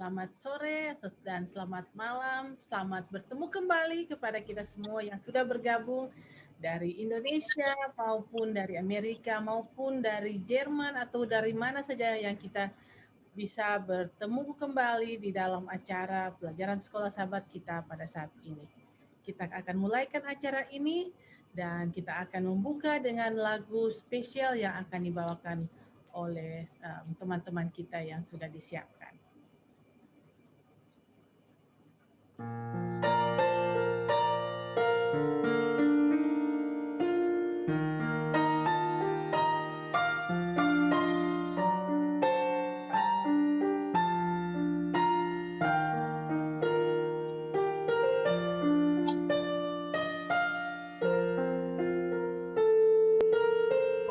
Selamat sore dan selamat malam. Selamat bertemu kembali kepada kita semua yang sudah bergabung dari Indonesia maupun dari Amerika maupun dari Jerman atau dari mana saja yang kita bisa bertemu kembali di dalam acara pelajaran sekolah sahabat kita pada saat ini. Kita akan mulaikan acara ini dan kita akan membuka dengan lagu spesial yang akan dibawakan oleh teman-teman kita yang sudah disiapkan.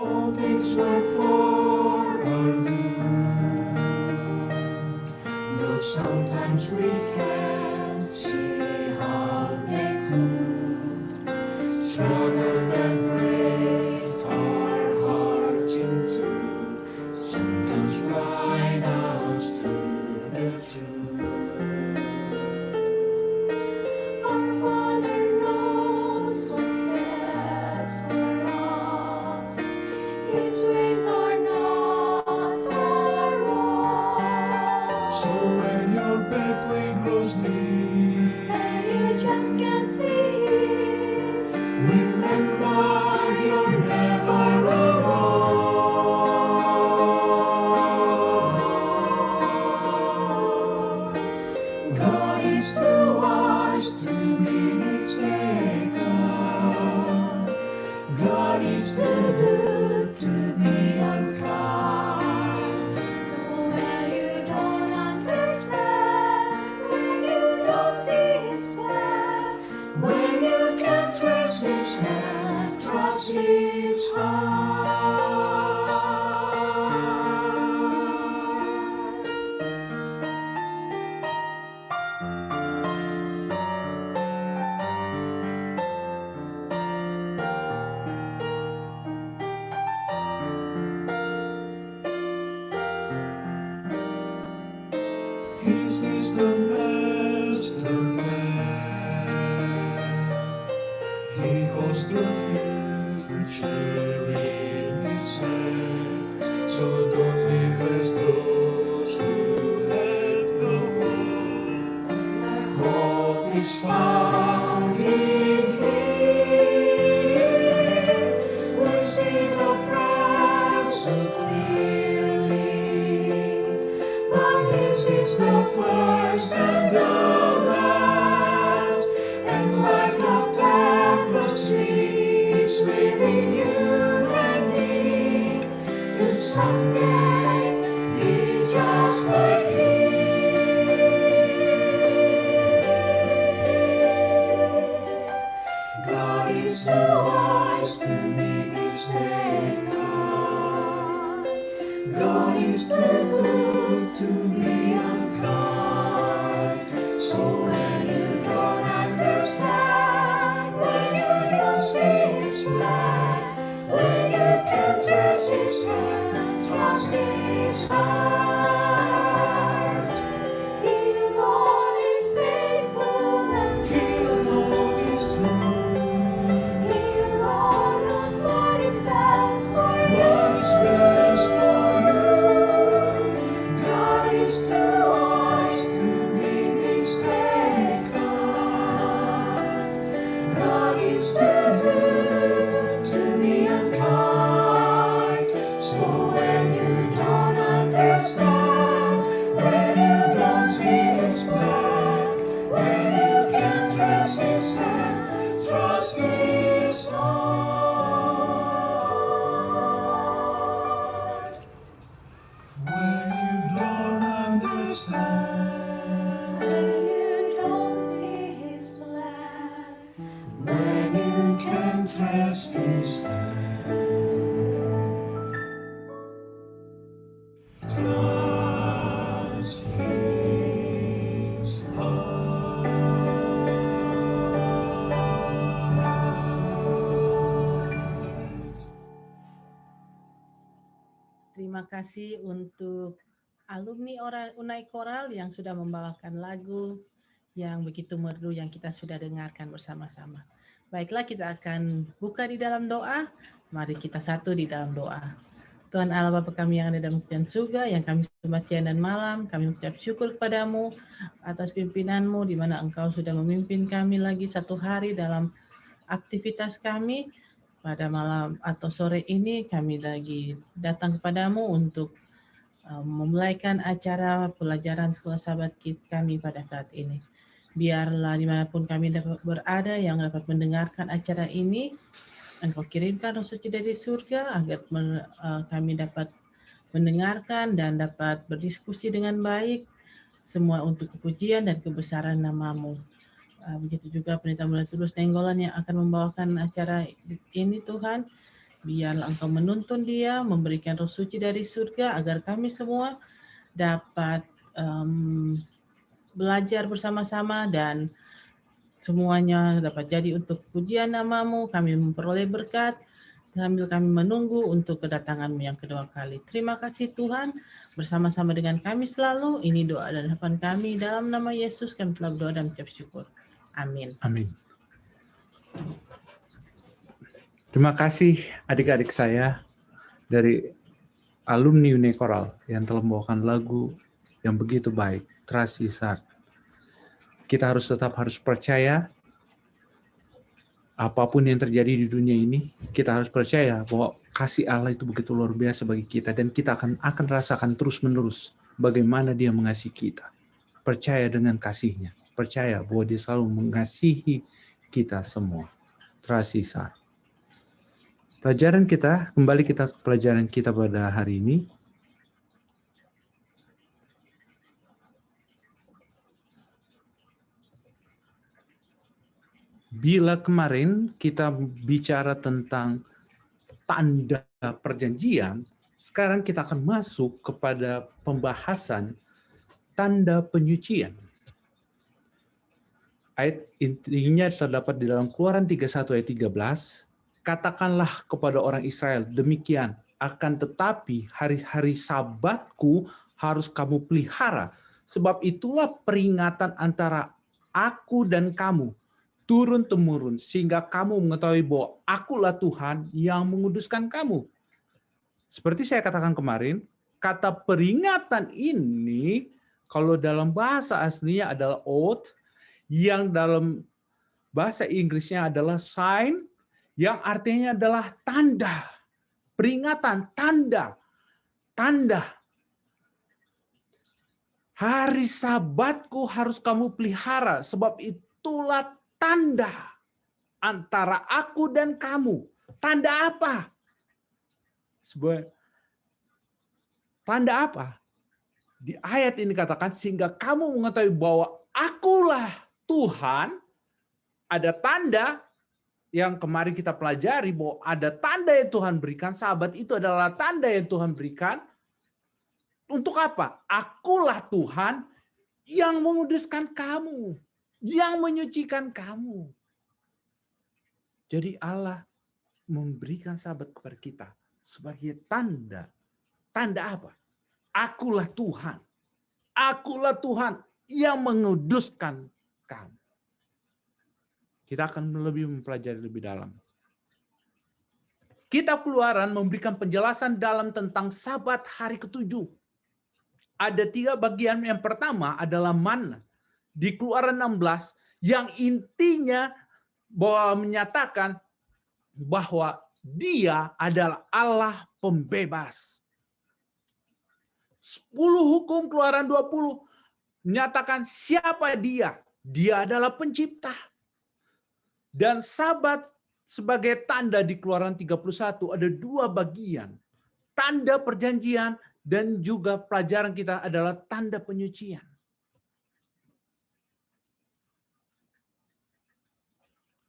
All things work for our good, though sometimes we can't see how they could. Struggles that break our hearts in two, sometimes blind us to the truth. Our Father knows what's best for us. His ways are not our own. So when your pathway grows dim and you just can't see Him, remember you're never alone. God is too wise to be mistaken. God is too good to be unkind. So when you don't understand, when you don't see His plan, when you can't trace His hand, trust His heart. His is the master plan. He holds the future in His hand. So don't live as those who have no hope. Hope is found in Him. We see the present clearly, but His is the first and the last. And like a tapestry, it's leaving you and me to someday be just like Him. God is too wise to be mistaken. God is too good to be unkind. So when you don't understand, when you don't see His plan, when you can't trace His hand, trust His heart. He alone is faithful and He alone is true. He alone knows what is best for you. What is best for you. God is too wise to be mistaken. God is too good to be unkind. So when you don't understand, when you don't see His plan, when you can't trace His hand, trust His heart. When you don't understand, when you don't see His plan, when you can't trace His hand, trust His heart. Terima kasih untuk alumni Unai Koral yang sudah membawakan lagu yang begitu merdu yang kita sudah dengarkan bersama-sama. Baiklah, kita akan buka di dalam doa. Mari kita satu di dalam doa. Tuhan Allah Bapa kami yang ada dalam kerajaan surga, yang kami sembah siang dan malam, kami mengucap syukur kepadamu atas pimpinanmu, di mana Engkau sudah memimpin kami lagi satu hari dalam aktivitas kami. Pada malam atau sore ini kami lagi datang kepadamu untuk memulaikan acara pelajaran sekolah sahabat kami pada saat ini. Biarlah dimanapun kami dapat berada yang dapat mendengarkan acara ini, Engkau kirimkan Roh Suci dari surga agar kami dapat mendengarkan dan dapat berdiskusi dengan baik, semua untuk kepujian dan kebesaran nama-Mu. Begitu juga Pendeta Mulai Tulus Nenggolan yang akan membawakan acara ini, Tuhan. Biarlah Engkau menuntun dia, memberikan Roh Suci dari surga agar kami semua dapat belajar bersama-sama dan semuanya dapat jadi untuk pujian nama-Mu, kami memperoleh berkat, sambil kami menunggu untuk kedatangan-Mu yang kedua kali. Terima kasih Tuhan, bersama-sama dengan kami selalu, ini doa dan harapan kami, dalam nama Yesus kami telah berdoa dan mengucap syukur. Amin. Amin. Terima kasih adik-adik saya dari alumni Unai Koral yang telah membawakan lagu yang begitu baik, Trust His Heart. Kita tetap harus percaya apapun yang terjadi di dunia ini, kita harus percaya bahwa kasih Allah itu begitu luar biasa bagi kita dan kita akan rasakan terus-menerus bagaimana Dia mengasihi kita. Percaya dengan kasih-Nya, percaya bahwa Dia selalu mengasihi kita semua. Trust His Heart. Pelajaran kita pada hari ini. Bila kemarin kita bicara tentang tanda perjanjian, sekarang kita akan masuk kepada pembahasan tanda penyucian. Ayat intinya terdapat di dalam Keluaran 31 ayat 13. Katakanlah kepada orang Israel, demikian, akan tetapi hari-hari Sabatku harus kamu pelihara, sebab itulah peringatan antara aku dan kamu, turun-temurun, sehingga kamu mengetahui bahwa akulah Tuhan yang menguduskan kamu. Seperti saya katakan kemarin, kata peringatan ini, kalau dalam bahasa aslinya adalah oath, yang dalam bahasa Inggrisnya adalah sign, yang artinya adalah tanda, peringatan, tanda. Hari Sabatku harus kamu pelihara, sebab itulah tanda antara aku dan kamu. Tanda apa? Sebuah tanda apa? Di ayat ini katakan, sehingga kamu mengetahui bahwa akulah Tuhan. Ada tanda yang kemarin kita pelajari bahwa ada tanda yang Tuhan berikan. Sabat itu adalah tanda yang Tuhan berikan. Untuk apa? Akulah Tuhan yang menguduskan kamu, yang menyucikan kamu. Jadi Allah memberikan Sabat kepada kita sebagai tanda. Tanda apa? Akulah Tuhan. Akulah Tuhan yang menguduskan kamu. Kita akan lebih mempelajari lebih dalam. Kitab Keluaran memberikan penjelasan dalam tentang Sabat hari ke-7. Ada 3 bagian. Yang pertama adalah manna. Di Keluaran 16 yang intinya bahwa menyatakan bahwa Dia adalah Allah pembebas. 10 hukum Keluaran 20 menyatakan siapa Dia. Dia adalah pencipta. Dan Sabat sebagai tanda di Keluaran 31 ada 2 bagian. Tanda perjanjian dan juga pelajaran kita adalah tanda penyucian.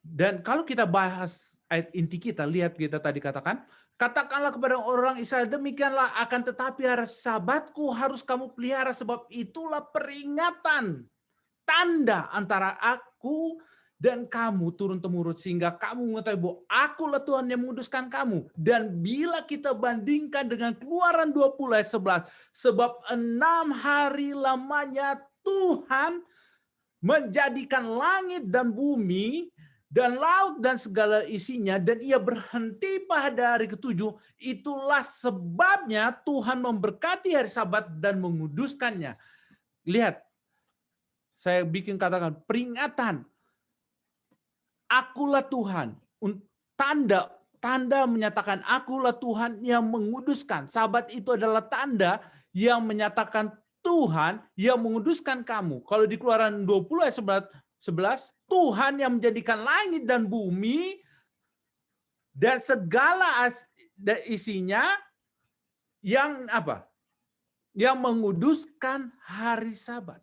Dan kalau kita bahas ayat inti kita, lihat kita tadi katakan, katakanlah kepada orang Israel, demikianlah akan tetapi hari Sabatku harus kamu pelihara, sebab itulah peringatan, tanda antara aku dan kamu turun-temurun sehingga kamu mengetahui bahwa akulah Tuhan yang menguduskan kamu. Dan bila kita bandingkan dengan Keluaran 20 ayat 11, sebab 6 hari lamanya Tuhan menjadikan langit dan bumi dan laut dan segala isinya, dan ia berhenti pada hari ketujuh. Itulah sebabnya Tuhan memberkati hari Sabat dan menguduskannya. Lihat, saya bikin katakan peringatan. Akulah Tuhan. Tanda menyatakan akulah Tuhan yang menguduskan. Sabat itu adalah tanda yang menyatakan Tuhan yang menguduskan kamu. Kalau di Keluaran 20 ayat 11, Tuhan yang menjadikan langit dan bumi dan segala isinya yang apa? Yang menguduskan hari Sabat.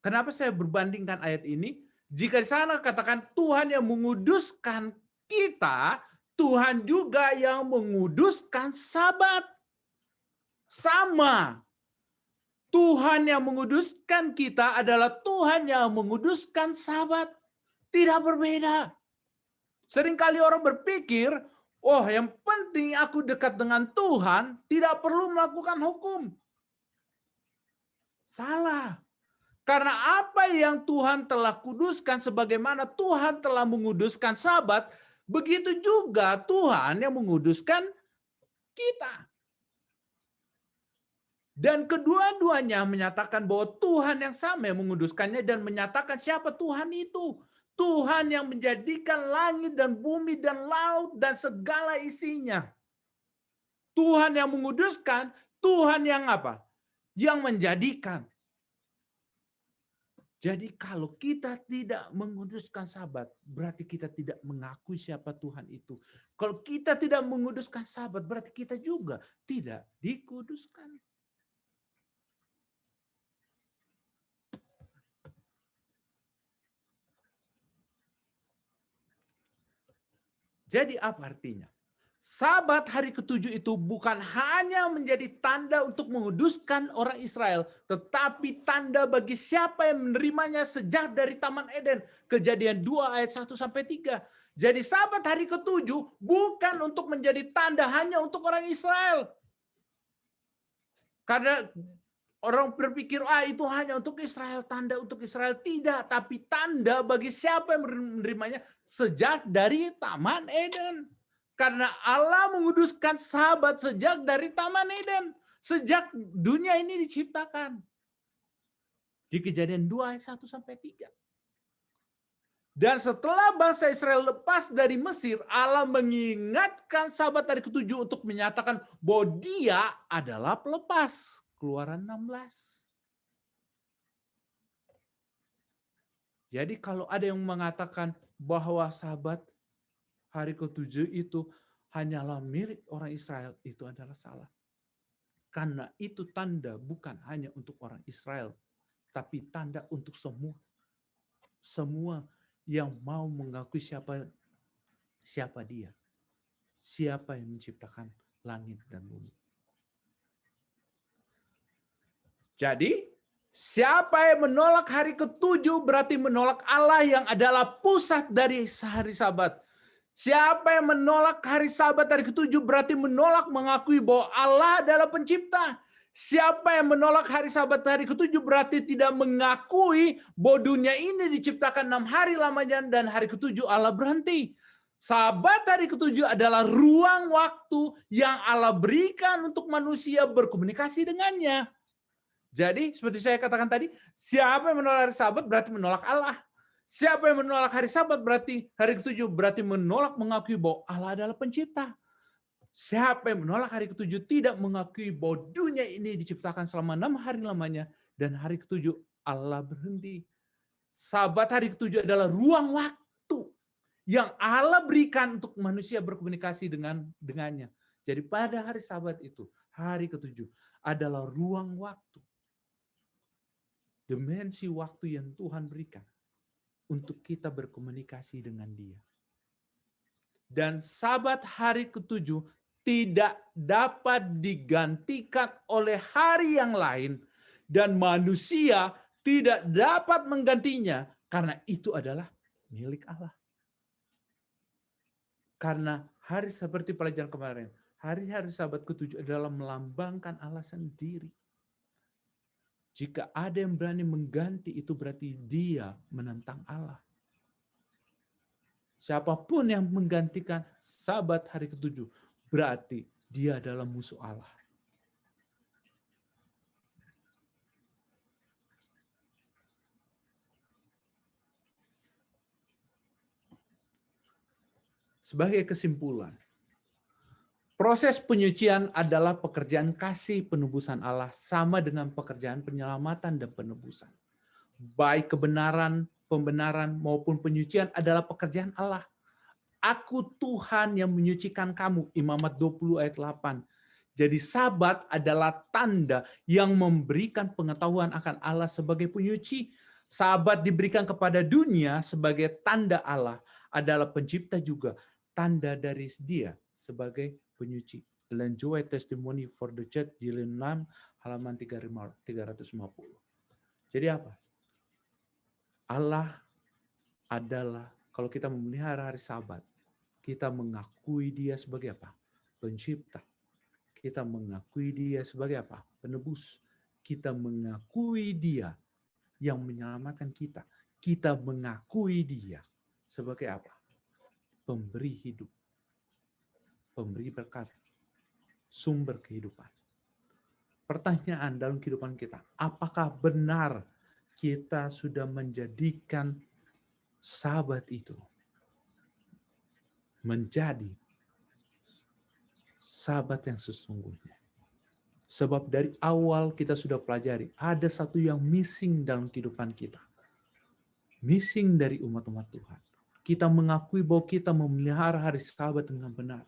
Kenapa saya berbandingkan ayat ini? Jika di sana katakan Tuhan yang menguduskan kita, Tuhan juga yang menguduskan Sabat. Sama. Tuhan yang menguduskan kita adalah Tuhan yang menguduskan Sabat. Tidak berbeda. Seringkali orang berpikir, oh yang penting aku dekat dengan Tuhan, tidak perlu melakukan hukum. Salah. Karena apa yang Tuhan telah kuduskan sebagaimana Tuhan telah menguduskan Sabat, begitu juga Tuhan yang menguduskan kita. Dan kedua-duanya menyatakan bahwa Tuhan yang sama yang menguduskannya dan menyatakan siapa Tuhan itu. Tuhan yang menjadikan langit dan bumi dan laut dan segala isinya. Tuhan yang menguduskan, Tuhan yang apa? Yang menjadikan. Jadi kalau kita tidak menguduskan Sabat, berarti kita tidak mengakui siapa Tuhan itu. Kalau kita tidak menguduskan Sabat, berarti kita juga tidak dikuduskan. Jadi apa artinya? Sabat hari ketujuh itu bukan hanya menjadi tanda untuk menguduskan orang Israel, tetapi tanda bagi siapa yang menerimanya sejak dari Taman Eden. Kejadian 2 ayat 1-3. Jadi Sabat hari ketujuh bukan untuk menjadi tanda hanya untuk orang Israel. Karena orang berpikir, itu hanya untuk Israel, tanda untuk Israel. Tidak, tapi tanda bagi siapa yang menerimanya sejak dari Taman Eden. Karena Allah menguduskan Sabat sejak dari Taman Eden. Sejak dunia ini diciptakan. Di Kejadian 2 ayat 1-3. Dan setelah bangsa Israel lepas dari Mesir, Allah mengingatkan Sabat hari ketujuh untuk menyatakan bahwa dia adalah pelepas. Keluaran 16. Jadi kalau ada yang mengatakan bahwa Sabat hari ketujuh itu hanyalah milik orang Israel, itu adalah salah. Karena itu tanda bukan hanya untuk orang Israel, tapi tanda untuk semua. Semua yang mau mengakui siapa dia. Siapa yang menciptakan langit dan bumi. Jadi, siapa yang menolak hari ketujuh berarti menolak Allah yang adalah pusat dari hari Sabat. Siapa yang menolak hari Sabat hari ketujuh berarti menolak mengakui bahwa Allah adalah pencipta. Siapa yang menolak hari Sabat hari ketujuh berarti tidak mengakui bahwa dunia ini diciptakan 6 hari lamanya dan hari ketujuh Allah berhenti. Sabat hari ketujuh adalah ruang waktu yang Allah berikan untuk manusia berkomunikasi dengannya. Jadi seperti saya katakan tadi, siapa yang menolak hari Sabat berarti menolak Allah. Siapa yang menolak hari Sabat berarti hari ketujuh berarti menolak mengakui bahwa Allah adalah pencipta. Siapa yang menolak hari ketujuh tidak mengakui bahwa dunia ini diciptakan selama 6 hari lamanya dan hari ketujuh Allah berhenti. Sabat hari ketujuh adalah ruang waktu yang Allah berikan untuk manusia berkomunikasi dengannya. Jadi pada hari Sabat itu, hari ketujuh adalah ruang waktu. Dimensi waktu yang Tuhan berikan untuk kita berkomunikasi dengan Dia. Dan Sabat hari ketujuh tidak dapat digantikan oleh hari yang lain dan manusia tidak dapat menggantinya Karena itu adalah milik Allah. Karena hari seperti pelajaran kemarin, hari-hari Sabat ke-7 adalah melambangkan Allah sendiri. Jika ada yang berani mengganti, itu berarti dia menentang Allah. Siapapun yang menggantikan Sabat hari ke-7, berarti dia adalah musuh Allah. Sebagai kesimpulan, proses penyucian adalah pekerjaan kasih penebusan Allah sama dengan pekerjaan penyelamatan dan penebusan. Baik kebenaran, pembenaran maupun penyucian adalah pekerjaan Allah. Aku Tuhan yang menyucikan kamu, Imamat 20 ayat 8. Jadi Sabat adalah tanda yang memberikan pengetahuan akan Allah sebagai penyuci. Sabat diberikan kepada dunia sebagai tanda Allah adalah pencipta juga. Tanda dari dia sebagai penyuci. Ellen G. White Testimony for the Church, jilid 6, halaman 350. Jadi apa? Allah adalah, kalau kita memelihara hari Sabat, kita mengakui dia sebagai apa? Pencipta. Kita mengakui dia sebagai apa? Penebus. Kita mengakui dia yang menyelamatkan kita. Kita mengakui dia sebagai apa? Pemberi hidup, pemberi berkat, sumber kehidupan. Pertanyaan dalam kehidupan kita, apakah benar kita sudah menjadikan Sabat itu menjadi Sabat yang sesungguhnya? Sebab dari awal kita sudah pelajari, ada satu yang missing dalam kehidupan kita. Missing dari umat-umat Tuhan. Kita mengakui bahwa kita memelihara hari Sabat dengan benar.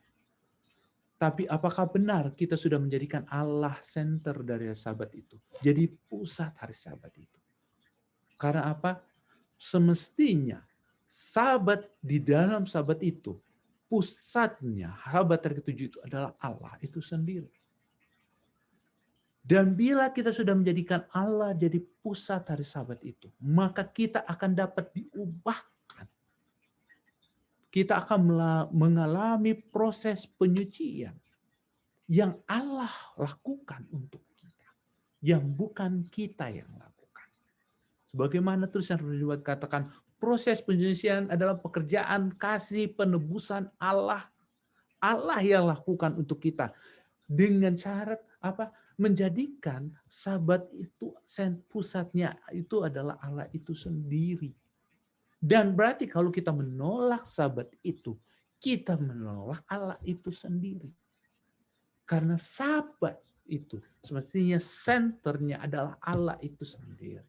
Tapi apakah benar kita sudah menjadikan Allah center dari hari Sabat itu? Jadi pusat hari Sabat itu. Karena apa? Semestinya Sabat di dalam Sabat itu, pusatnya Sabat hari ke-7 itu adalah Allah itu sendiri. Dan bila kita sudah menjadikan Allah jadi pusat hari Sabat itu, maka kita akan dapat diubahkan. Kita akan mengalami proses penyucian yang Allah lakukan untuk kita, yang bukan kita yang lakukan. Sebagaimana tulisan Roh katakan, proses penyucian adalah pekerjaan kasih penebusan Allah. Allah yang lakukan untuk kita dengan syarat apa? Menjadikan Sabat itu pusatnya itu adalah Allah itu sendiri. Dan berarti kalau kita menolak Sabat itu, kita menolak Allah itu sendiri. Karena Sabat itu semestinya senternya adalah Allah itu sendiri.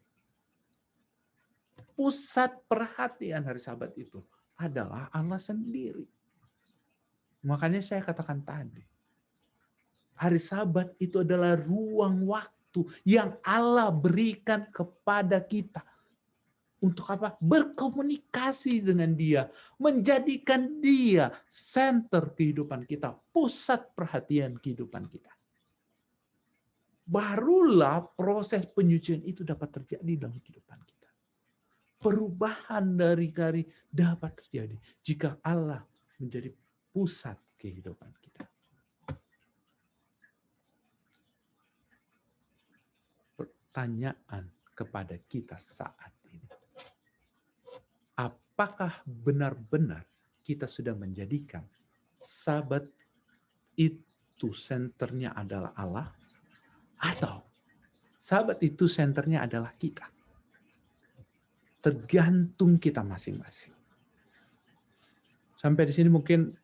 Pusat perhatian hari Sabat itu adalah Allah sendiri. Makanya saya katakan tadi, hari Sabat itu adalah ruang waktu yang Allah berikan kepada kita. Untuk apa? Berkomunikasi dengan dia. Menjadikan dia center kehidupan kita. Pusat perhatian kehidupan kita. Barulah proses penyucian itu dapat terjadi dalam kehidupan kita. Perubahan dari kari dapat terjadi jika Allah menjadi pusat kehidupan kita. Pertanyaan kepada kita saat ini. Apakah benar-benar kita sudah menjadikan Sabat itu senternya adalah Allah? Atau Sabat itu senternya adalah kita? Tergantung kita masing-masing. Sampai di sini mungkin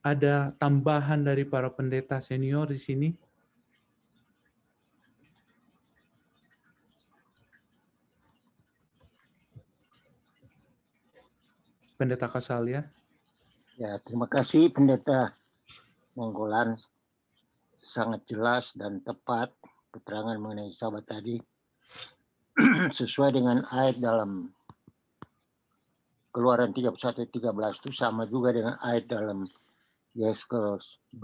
ada tambahan dari para pendeta senior di sini. Pendeta Kasalia. Ya, terima kasih Pendeta Monggolan. Sangat jelas dan tepat keterangan mengenai Sabat tadi. Sesuai dengan ayat dalam Keluaran 31-13 itu sama juga dengan ayat dalam Yesaya 20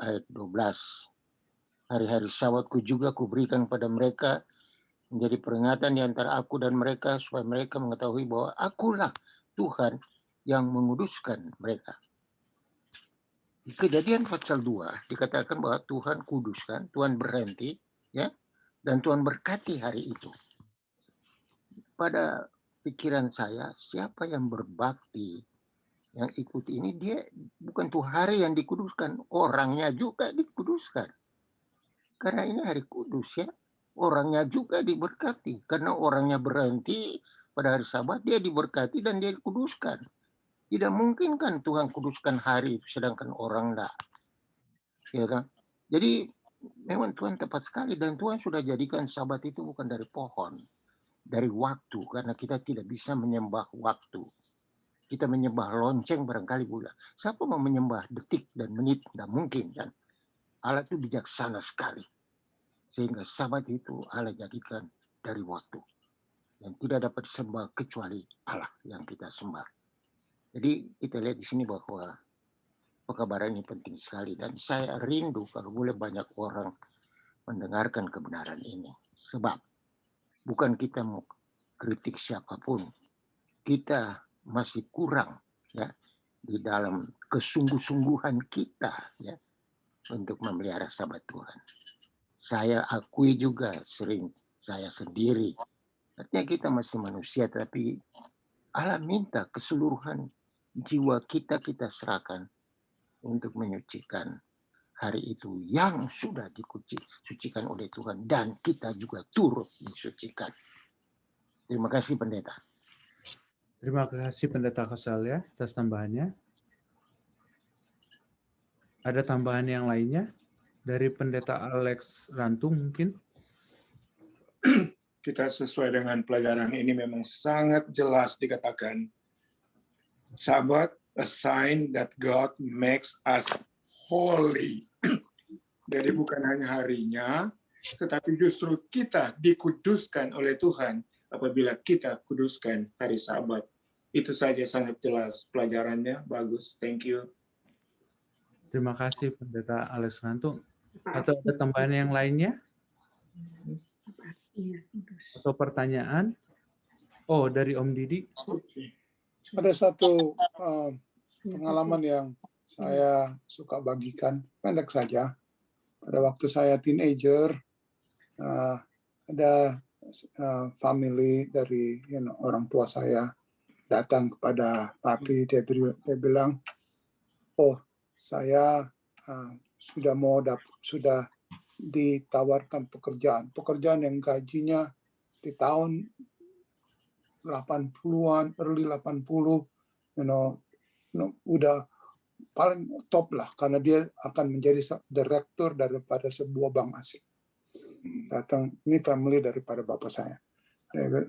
ayat 12. Hari-hari Sabatku juga kuberikan pada mereka menjadi peringatan di antara aku dan mereka supaya mereka mengetahui bahwa akulah Tuhan yang menguduskan mereka. Di Kejadian pasal 2 dikatakan bahwa Tuhan kuduskan, Tuhan berhenti, ya, dan Tuhan berkati hari itu. Pada pikiran saya, siapa yang berbakti, yang ikuti ini, dia bukan tuh hari yang dikuduskan, orangnya juga dikuduskan. Karena ini hari kudus, ya. Orangnya juga diberkati. Karena orangnya berhenti pada hari Sabat, dia diberkati dan dia dikuduskan. Tidak mungkin kan Tuhan kuduskan hari itu sedangkan orang enggak. Ya kan? Jadi memang Tuhan tepat sekali dan Tuhan sudah jadikan Sabat itu bukan dari pohon, dari waktu, karena kita tidak bisa menyembah waktu. Kita menyembah lonceng barangkali boleh. Siapa mau menyembah detik dan menit? Tidak mungkin kan. Allah itu bijaksana sekali. Sehingga Sabat itu Allah jadikan dari waktu. Dan tidak dapat disembah kecuali Allah yang kita sembah. Jadi kita lihat di sini bahwa pekabaran ini penting sekali. Dan saya rindu kalau boleh banyak orang mendengarkan kebenaran ini. Sebab bukan kita mau kritik siapapun. Kita masih kurang, ya, di dalam kesungguh-sungguhan kita, ya, untuk memelihara Sabat Tuhan. Saya akui juga sering saya sendiri. Artinya kita masih manusia, tapi Allah minta keseluruhan jiwa kita serahkan untuk menyucikan hari itu yang sudah disucikan oleh Tuhan dan kita juga turut disucikan. Terima kasih Pendeta. Terima kasih Pendeta Kasal ya atas tambahannya. Ada tambahan yang lainnya dari Pendeta Alex Rantung mungkin? Kita sesuai dengan pelajaran ini memang sangat jelas dikatakan Sabat, a sign that God makes us holy. Jadi bukan hanya harinya, tetapi justru kita dikuduskan oleh Tuhan apabila kita kuduskan hari Sabat. Itu saja sangat jelas pelajarannya. Bagus, thank you. Terima kasih Pendeta Alex Rantung. Atau ada tambahan yang lainnya? Atau pertanyaan? Oh, dari Om Didi. Ada satu pengalaman yang saya suka bagikan, pendek saja. Pada waktu saya teenager, ada family dari orang tua saya datang kepada papi. Dia bilang, oh saya sudah ditawarkan pekerjaan yang gajinya di tahun 80-an, early 80, udah paling top lah, karena dia akan menjadi direktur daripada sebuah bank asing. Datang, ini family daripada bapak saya.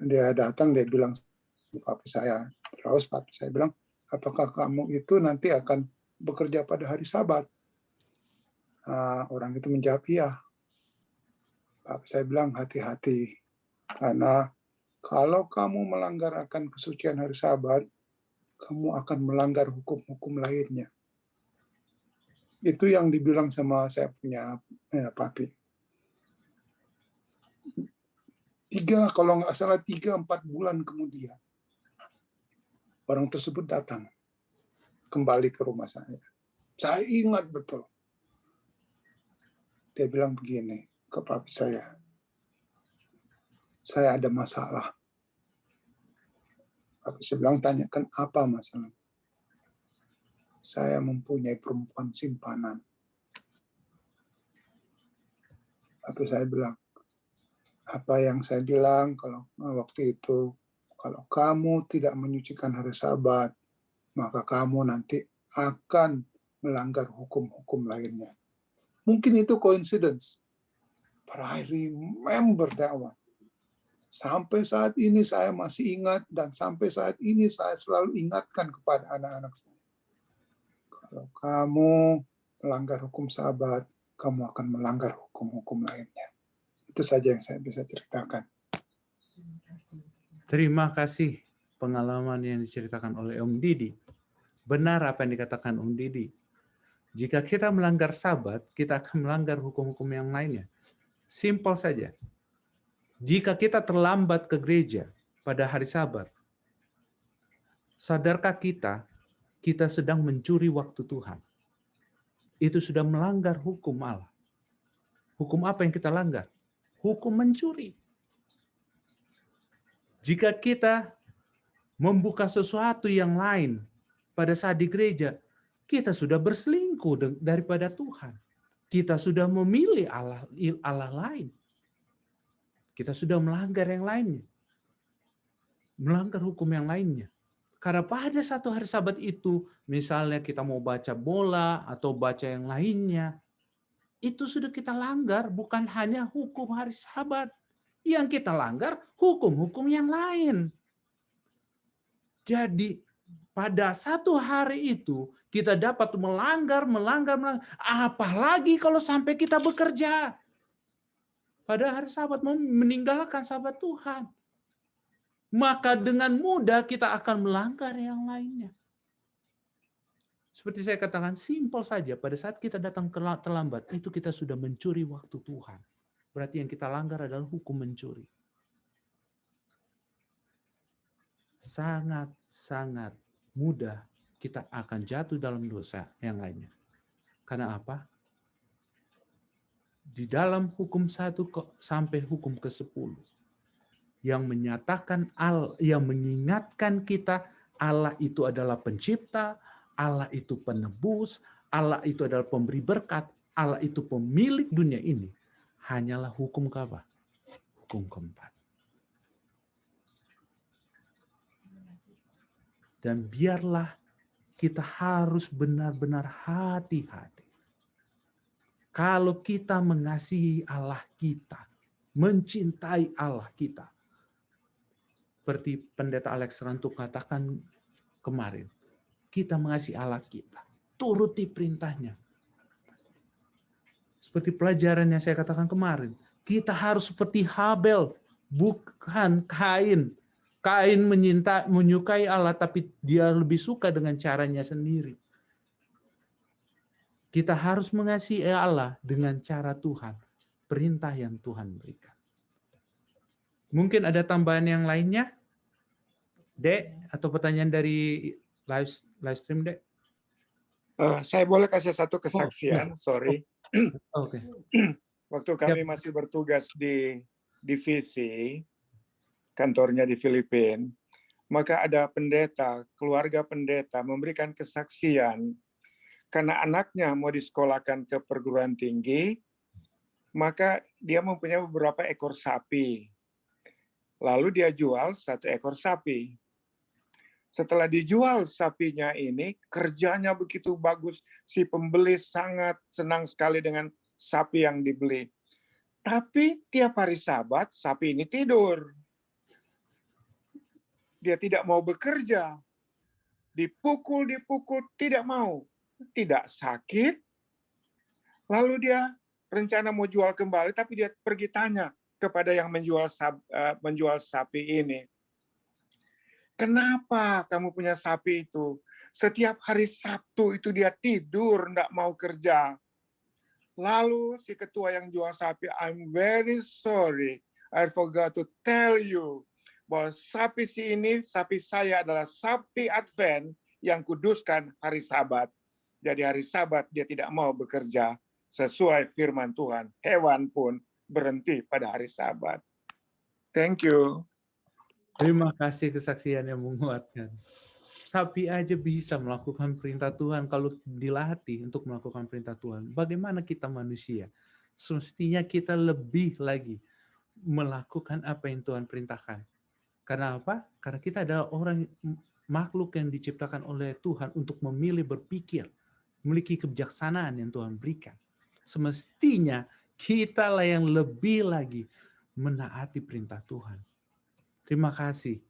Dia datang, dia bilang papi saya, terus papi saya bilang, apakah kamu itu nanti akan bekerja pada hari Sabat? Orang itu menjawab, iya. Papi saya bilang, hati-hati, karena kalau kamu melanggar akan kesucian hari Sabat, kamu akan melanggar hukum-hukum lainnya. Itu yang dibilang sama saya punya papi. Kalau nggak salah 3-4 bulan kemudian, orang tersebut datang kembali ke rumah saya. Saya ingat betul. Dia bilang begini ke papi saya ada masalah. Papi saya bilang, tanyakan apa masalah. Saya mempunyai perempuan simpanan. Papi saya bilang, apa yang saya bilang kalau waktu itu, kalau kamu tidak menyucikan hari Sabat, maka kamu nanti akan melanggar hukum-hukum lainnya. Mungkin itu coincidence, but I remember that one. Sampai saat ini saya masih ingat, dan sampai saat ini saya selalu ingatkan kepada anak-anak saya. Kalau kamu melanggar hukum Sabat, kamu akan melanggar hukum-hukum lainnya. Itu saja yang saya bisa ceritakan. Terima kasih pengalaman yang diceritakan oleh Om Didi. Benar apa yang dikatakan Om Didi. Jika kita melanggar Sabat, kita akan melanggar hukum-hukum yang lainnya. Simpel saja. Jika kita terlambat ke gereja pada hari Sabat, sadarkah kita sedang mencuri waktu Tuhan? Itu sudah melanggar hukum Allah. Hukum apa yang kita langgar? Hukum mencuri. Jika kita membuka sesuatu yang lain pada saat di gereja, kita sudah berselingkuh daripada Tuhan. Kita sudah memilih Allah lain. Kita sudah melanggar yang lainnya. Melanggar hukum yang lainnya. Karena pada satu hari Sabat itu, misalnya kita mau baca bola atau baca yang lainnya, itu sudah kita langgar, bukan hanya hukum hari Sabat. Yang kita langgar, hukum-hukum yang lain. Jadi, pada satu hari itu, kita dapat melanggar. Apalagi kalau sampai kita bekerja. Pada hari Sabat, meninggalkan Sabat Tuhan. Maka dengan mudah kita akan melanggar yang lainnya. Seperti saya katakan, simpel saja. Pada saat kita datang terlambat, itu kita sudah mencuri waktu Tuhan. Berarti yang kita langgar adalah hukum mencuri. Sangat-sangat mudah kita akan jatuh dalam dosa yang lainnya. Karena apa? Di dalam hukum 1 sampai hukum ke-10 yang menyatakan yang mengingatkan kita Allah itu adalah pencipta, Allah itu penebus, Allah itu adalah pemberi berkat, Allah itu pemilik dunia ini, hanyalah hukum apa? Hukum keempat. Dan biarlah kita harus benar-benar hati-hati. Kalau kita mengasihi Allah kita, mencintai Allah kita, seperti Pendeta Alex Rantuk katakan kemarin, kita mengasihi Allah kita, turuti perintahnya. Seperti pelajaran yang saya katakan kemarin, kita harus seperti Habel, bukan Kain. Kain menyukai Allah, tapi dia lebih suka dengan caranya sendiri. Kita harus mengasihi Allah dengan cara Tuhan, perintah yang Tuhan berikan. Mungkin ada tambahan yang lainnya? Dek, atau pertanyaan dari live stream, Dek? Saya boleh kasih satu kesaksian, sorry. Oke. Waktu kami masih bertugas di divisi, kantornya di Filipina, maka ada pendeta, keluarga pendeta memberikan kesaksian karena anaknya mau disekolahkan ke perguruan tinggi, maka dia mempunyai beberapa ekor sapi. Lalu dia jual 1 ekor sapi. Setelah dijual sapinya ini, kerjanya begitu bagus. Si pembeli sangat senang sekali dengan sapi yang dibeli. Tapi tiap hari Sabat, sapi ini tidur. Dia tidak mau bekerja. Dipukul, tidak mau. Tidak sakit. Lalu dia rencana mau jual kembali, tapi dia pergi tanya kepada yang menjual sapi ini. Kenapa kamu punya sapi itu? Setiap hari Sabtu itu dia tidur, enggak mau kerja. Lalu si ketua yang jual sapi, I'm very sorry, I forgot to tell you, bahwa sapi sapi saya adalah sapi Advent yang kuduskan hari Sabat. Jadi hari Sabat dia tidak mau bekerja sesuai firman Tuhan. Hewan pun berhenti pada hari Sabat. Thank you. Terima kasih kesaksian yang menguatkan. Sapi aja bisa melakukan perintah Tuhan kalau dilatih untuk melakukan perintah Tuhan. Bagaimana kita manusia? Semestinya kita lebih lagi melakukan apa yang Tuhan perintahkan. Karena apa? Karena kita adalah makhluk yang diciptakan oleh Tuhan untuk memilih berpikir, memiliki kebijaksanaan yang Tuhan berikan. Semestinya kitalah yang lebih lagi menaati perintah Tuhan. Terima kasih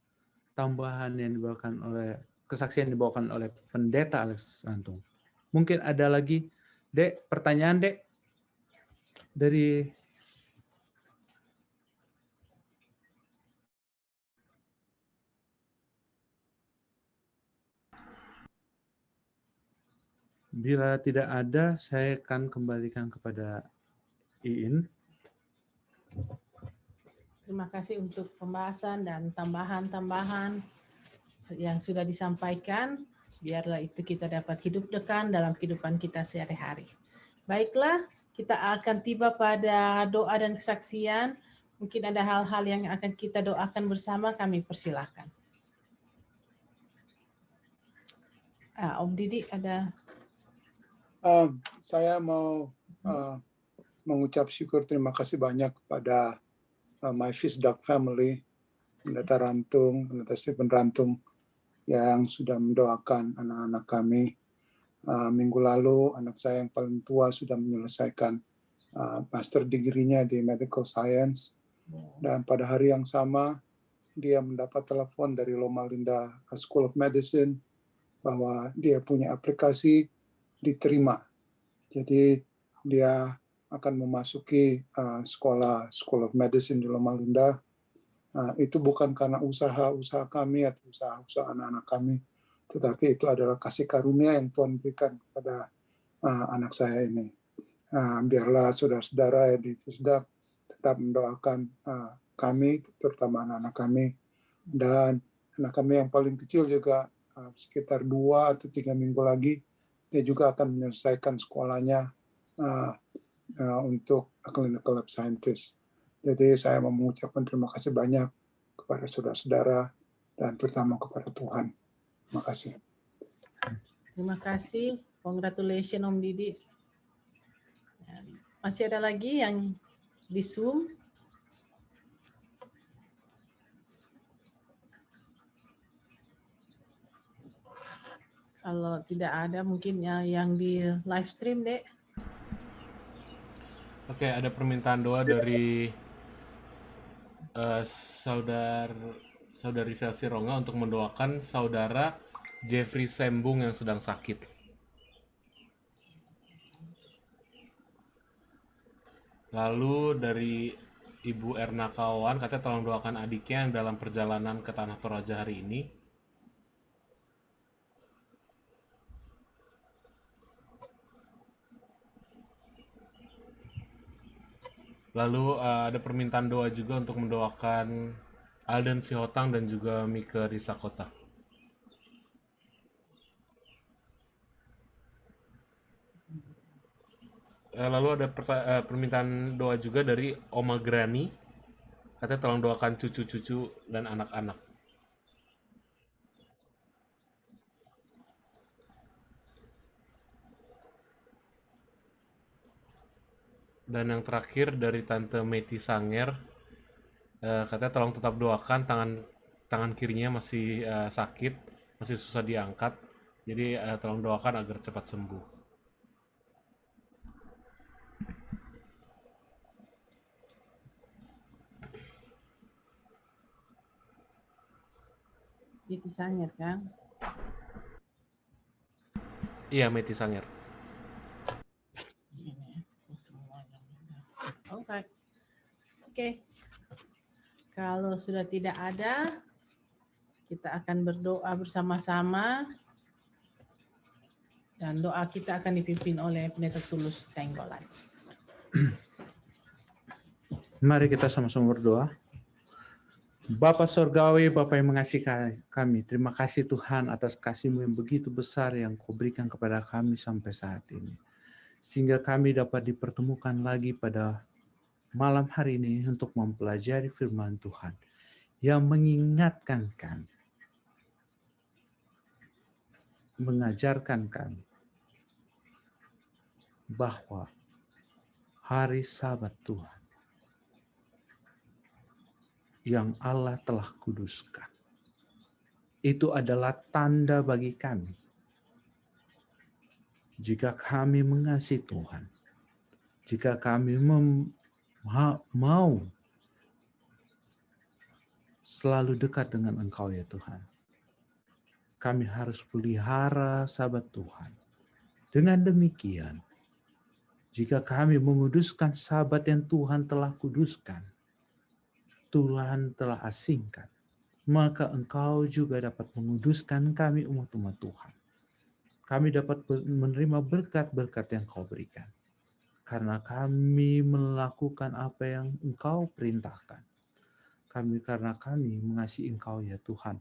tambahan yang dibawakan oleh kesaksian yang dibawakan oleh Pendeta Alex Rantung. Mungkin ada lagi, Dek, pertanyaan, Dek, dari bila tidak ada, saya akan kembalikan kepada Iin. Terima kasih untuk pembahasan dan tambahan-tambahan yang sudah disampaikan. Biarlah itu kita dapat hidup dekat dalam kehidupan kita sehari-hari. Baiklah, kita akan tiba pada doa dan kesaksian. Mungkin ada hal-hal yang akan kita doakan bersama, kami persilahkan. Om Didi ada. Saya mau mengucap syukur, terima kasih banyak kepada My Fish Duck Family, Pendeta Rantung, Pendeta Stephen Rantung, yang sudah mendoakan anak-anak kami. Minggu lalu anak saya yang paling tua sudah menyelesaikan master degree-nya di Medical Science, dan pada hari yang sama dia mendapat telepon dari Loma Linda School of Medicine bahwa dia punya aplikasi diterima. Jadi dia akan memasuki sekolah School of Medicine di Loma Linda. Itu bukan karena usaha-usaha kami atau usaha-usaha anak-anak kami, tetapi itu adalah kasih karunia yang Tuhan berikan kepada anak saya ini. Biarlah saudara-saudara di Fisdak tetap mendoakan kami, terutama anak-anak kami, dan anak kami yang paling kecil juga sekitar 2 atau 3 minggu lagi dia juga akan menyelesaikan sekolahnya untuk clinical lab scientist. Jadi saya mau mengucapkan terima kasih banyak kepada saudara-saudara dan terutama kepada Tuhan. Terima kasih. Terima kasih. Congratulations Om Didi. Masih ada lagi yang di Zoom? Kalau tidak ada mungkin yang di live stream, Dek. Oke, ada permintaan doa dari saudari Velsi Ronga untuk mendoakan saudara Jeffrey Sembung yang sedang sakit. Lalu dari Ibu Erna Kawan, katanya tolong doakan adiknya yang dalam perjalanan ke Tanah Toraja hari ini. Lalu ada permintaan doa juga untuk mendoakan Alden Sihotang dan juga Mika Risakota. Lalu ada permintaan doa juga dari Oma Grani. Katanya tolong doakan cucu-cucu dan anak-anak. Dan yang terakhir dari Tante Meti Sanger, katanya tolong tetap doakan, tangan kirinya masih sakit, masih susah diangkat. Jadi tolong doakan agar cepat sembuh. Meti Sanger kan? Iya, Meti Sanger. Oke. Kalau sudah tidak ada, kita akan berdoa bersama-sama. Dan doa kita akan dipimpin oleh Pendeta Tulus Tenggolan. Mari kita sama-sama berdoa. Bapa Surgawi, Bapa yang mengasihi kami, terima kasih Tuhan atas kasih-Mu yang begitu besar yang Kau berikan kepada kami sampai saat ini. Sehingga kami dapat dipertemukan lagi pada malam hari ini untuk mempelajari firman Tuhan yang mengingatkan kami, mengajarkan kami bahwa hari Sabat Tuhan yang Allah telah kuduskan itu adalah tanda bagi kami jika kami mengasihi Tuhan, jika kami mau selalu dekat dengan Engkau ya Tuhan. Kami harus pelihara Sabat Tuhan. Dengan demikian, jika kami menguduskan Sabat yang Tuhan telah kuduskan, Tuhan telah asingkan, maka Engkau juga dapat menguduskan kami umat-umat Tuhan. Kami dapat menerima berkat-berkat yang Kau berikan. Karena kami melakukan apa yang Engkau perintahkan. karena kami mengasihi Engkau ya Tuhan.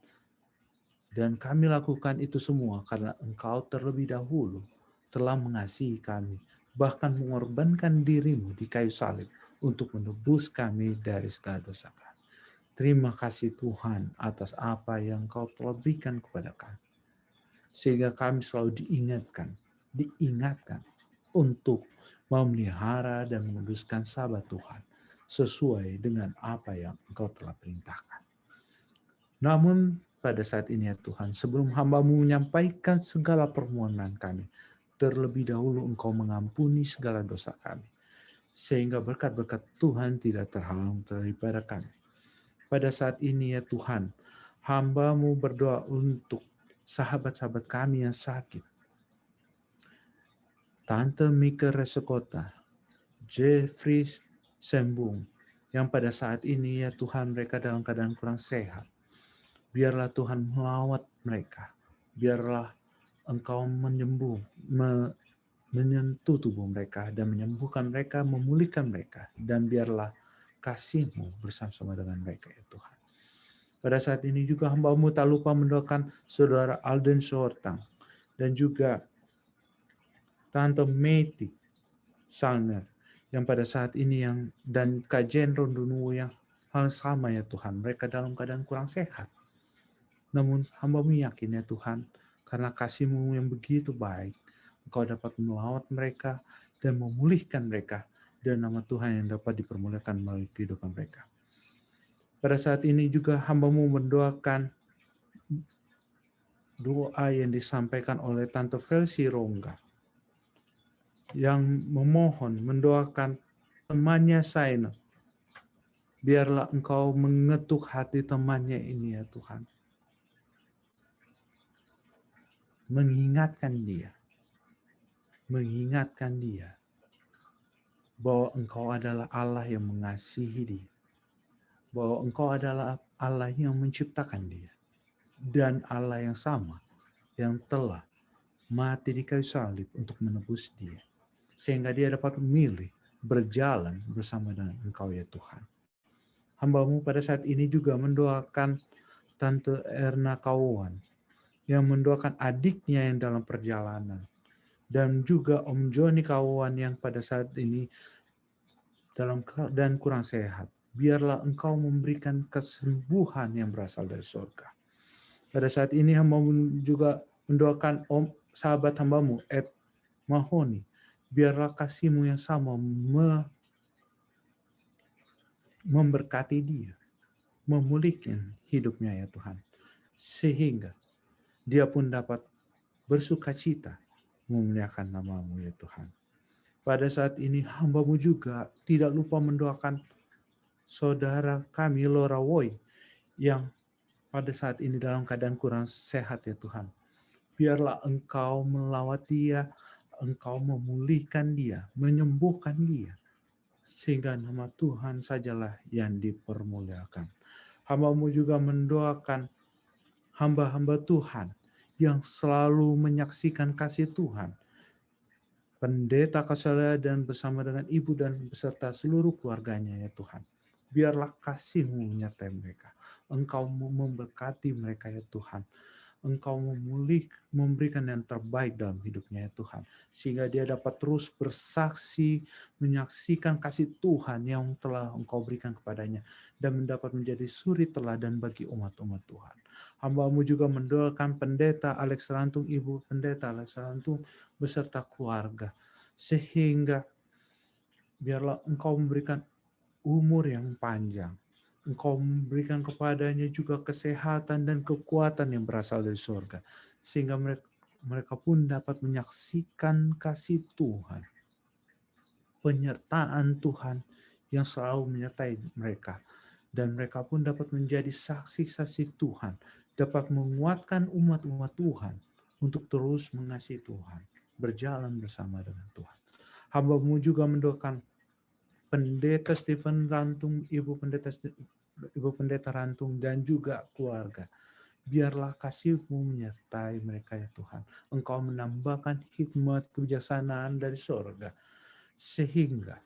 Dan kami lakukan itu semua karena Engkau terlebih dahulu telah mengasihi kami, bahkan mengorbankan dirimu di kayu salib untuk menebus kami dari segala dosa kami. Terima kasih Tuhan atas apa yang Engkau telah berikan kepada kami. Sehingga kami selalu diingatkan untuk memelihara dan menguduskan sabat Tuhan sesuai dengan apa yang Engkau telah perintahkan. Namun pada saat ini ya Tuhan, sebelum hamba-Mu menyampaikan segala permohonan kami, terlebih dahulu Engkau mengampuni segala dosa kami, sehingga berkat-berkat Tuhan tidak terhalang daripada kami. Pada saat ini ya Tuhan, hamba-Mu berdoa untuk sahabat-sahabat kami yang sakit. Tante Mika Resekota, Jeffrey Sembung, yang pada saat ini ya Tuhan mereka dalam keadaan kurang sehat. Biarlah Tuhan melawat mereka. Biarlah Engkau menyentuh tubuh mereka dan menyembuhkan mereka, memulihkan mereka. Dan biarlah kasih-Mu bersama-sama dengan mereka ya Tuhan. Pada saat ini juga hamba-Mu tak lupa mendoakan saudara Alden Soortang dan juga Tante Meti Sanger yang pada saat ini dan Kak Jen Rondunu yang hal sama ya Tuhan. Mereka dalam keadaan kurang sehat. Namun hamba-Mu yakin ya Tuhan, karena kasih-Mu yang begitu baik, Engkau dapat melawat mereka dan memulihkan mereka, dan nama Tuhan yang dapat dipermuliakan melalui kehidupan mereka. Pada saat ini juga hamba-Mu mendoakan doa yang disampaikan oleh Tante Felsi Rongga, yang mendoakan temannya Saina. Biarlah Engkau mengetuk hati temannya ini ya Tuhan. Mengingatkan dia bahwa Engkau adalah Allah yang mengasihi dia, bahwa Engkau adalah Allah yang menciptakan dia, dan Allah yang sama yang telah mati di kayu salib untuk menebus dia, sehingga dia dapat memilih berjalan bersama dengan Engkau ya Tuhan. Hamba-Mu pada saat ini juga mendoakan Tante Erna Kawan, yang mendoakan adiknya yang dalam perjalanan, dan juga Om Joni Kawan yang pada saat ini dalam keadaan kurang sehat. Biarlah Engkau memberikan kesembuhan yang berasal dari surga. Pada saat ini hamba-Mu juga mendoakan sahabat hamba-Mu Ed Mahoni. Biarlah kasih-Mu yang sama memberkati dia, memulihkan hidupnya ya Tuhan, sehingga dia pun dapat bersuka cita memuliakan nama-Mu ya Tuhan. Pada saat ini hamba-Mu juga tidak lupa mendoakan saudara kami Laura Woy yang pada saat ini dalam keadaan kurang sehat ya Tuhan. Biarlah Engkau melawat dia, Engkau memulihkan dia, menyembuhkan dia, sehingga nama Tuhan sajalah yang dipermuliakan. Hamba-Mu juga mendoakan hamba-hamba Tuhan yang selalu menyaksikan kasih Tuhan. Pendeta Kasalia dan bersama dengan ibu dan beserta seluruh keluarganya ya Tuhan. Biarlah kasih-Mu menyertai mereka. Engkau memberkati mereka ya Tuhan. Engkau memberikan yang terbaik dalam hidupnya ya Tuhan. Sehingga dia dapat terus bersaksi, menyaksikan kasih Tuhan yang telah Engkau berikan kepadanya. Dan mendapat menjadi suri teladan bagi umat-umat Tuhan. Hamba-Mu juga mendoakan pendeta Alex Rantung, Ibu Pendeta Alex Rantung beserta keluarga. Sehingga biarlah Engkau memberikan umur yang panjang. Engkau memberikan kepadanya juga kesehatan dan kekuatan yang berasal dari surga. Sehingga mereka pun dapat menyaksikan kasih Tuhan. Penyertaan Tuhan yang selalu menyertai mereka. Dan mereka pun dapat menjadi saksi-saksi Tuhan. Dapat menguatkan umat-umat Tuhan untuk terus mengasihi Tuhan. Berjalan bersama dengan Tuhan. Hamba-Mu juga mendoakan Pendeta Stephen Rantung, Ibu Pendeta Rantung, dan juga keluarga. Biarlah kasih-Mu menyertai mereka ya Tuhan. Engkau menambahkan hikmat kebijaksanaan dari surga. Sehingga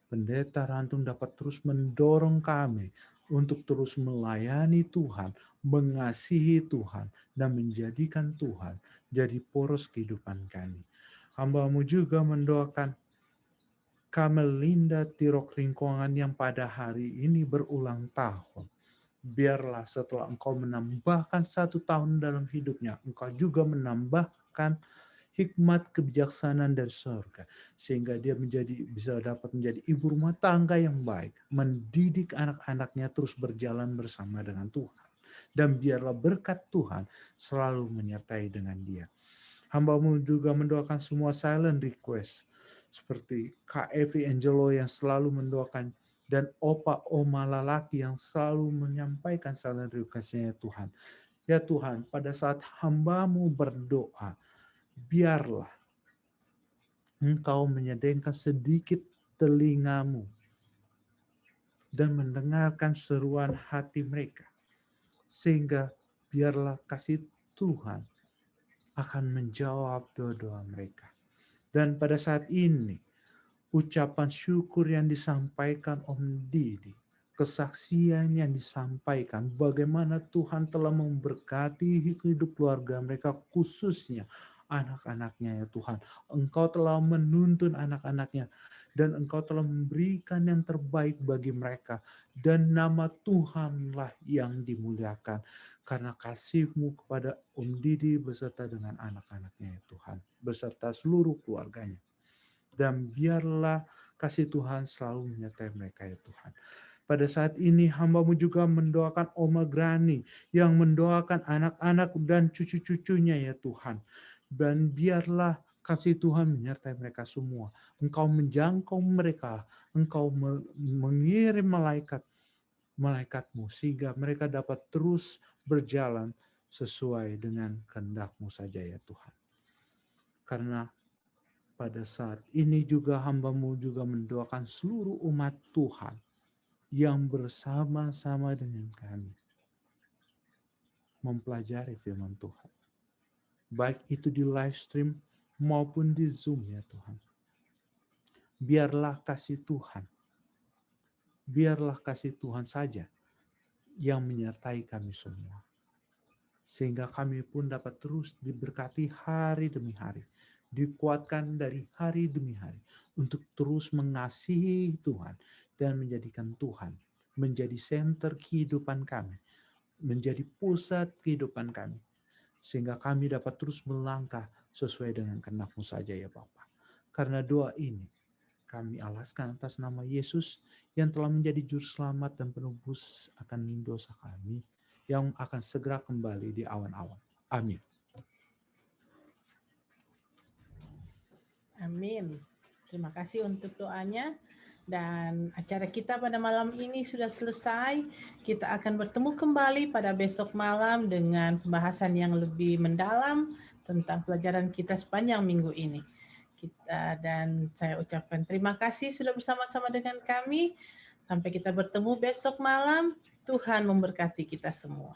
Pendeta Rantung dapat terus mendorong kami untuk terus melayani Tuhan, mengasihi Tuhan, dan menjadikan Tuhan jadi poros kehidupan kami. Hamba-Mu juga mendoakan Kamelinda Tirok Ringkongan yang pada hari ini berulang tahun. Biarlah setelah Engkau menambahkan 1 tahun dalam hidupnya, Engkau juga menambahkan hikmat kebijaksanaan dari surga, sehingga dia bisa dapat menjadi ibu rumah tangga yang baik, mendidik anak-anaknya terus berjalan bersama dengan Tuhan. Dan biarlah berkat Tuhan selalu menyertai dengan dia. Hamba-Mu juga mendoakan semua silent request, seperti Kak Evi Angelo yang selalu mendoakan, dan opa oma lalaki yang selalu menyampaikan silent request-nya ya Tuhan. Ya Tuhan, pada saat hamba-Mu berdoa, biarlah Engkau menyediakan sedikit telinga-Mu dan mendengarkan seruan hati mereka. Sehingga biarlah kasih Tuhan akan menjawab doa-doa mereka. Dan pada saat ini, ucapan syukur yang disampaikan Om Didi, kesaksian yang disampaikan, bagaimana Tuhan telah memberkati hidup keluarga mereka, khususnya anak-anaknya ya Tuhan. Engkau telah menuntun anak-anaknya, dan Engkau telah memberikan yang terbaik bagi mereka. Dan nama Tuhanlah yang dimuliakan, karena kasih-Mu kepada Om Didi beserta dengan anak-anaknya ya Tuhan, beserta seluruh keluarganya. Dan biarlah kasih Tuhan selalu menyertai mereka ya Tuhan. Pada saat ini hamba-Mu juga mendoakan Oma Grani yang mendoakan anak-anak dan cucu-cucunya ya Tuhan. Dan biarlah kasih Tuhan menyertai mereka semua. Engkau menjangkau mereka, Engkau mengirim malaikat-Mu sehingga mereka dapat terus berjalan sesuai dengan kehendak-Mu saja ya Tuhan. Karena pada saat ini juga hamba-Mu juga mendoakan seluruh umat Tuhan yang bersama-sama dengan kami mempelajari firman Tuhan. Baik itu di live stream maupun di Zoom ya Tuhan. Biarlah kasih Tuhan saja yang menyertai kami semua. Sehingga kami pun dapat terus diberkati hari demi hari. Dikuatkan dari hari demi hari untuk terus mengasihi Tuhan dan menjadikan Tuhan menjadi senter kehidupan kami, menjadi pusat kehidupan kami, sehingga kami dapat terus melangkah sesuai dengan kehendak-Mu saja ya Bapa. Karena doa ini kami alaskan atas nama Yesus yang telah menjadi juru selamat dan penebus akan dosa kami, yang akan segera kembali di awan-awan. Amin. Amin. Terima kasih untuk doanya. Dan acara kita pada malam ini sudah selesai. Kita akan bertemu kembali pada besok malam dengan pembahasan yang lebih mendalam tentang pelajaran kita sepanjang minggu ini. Dan saya ucapkan terima kasih sudah bersama-sama dengan kami. Sampai kita bertemu besok malam. Tuhan memberkati kita semua.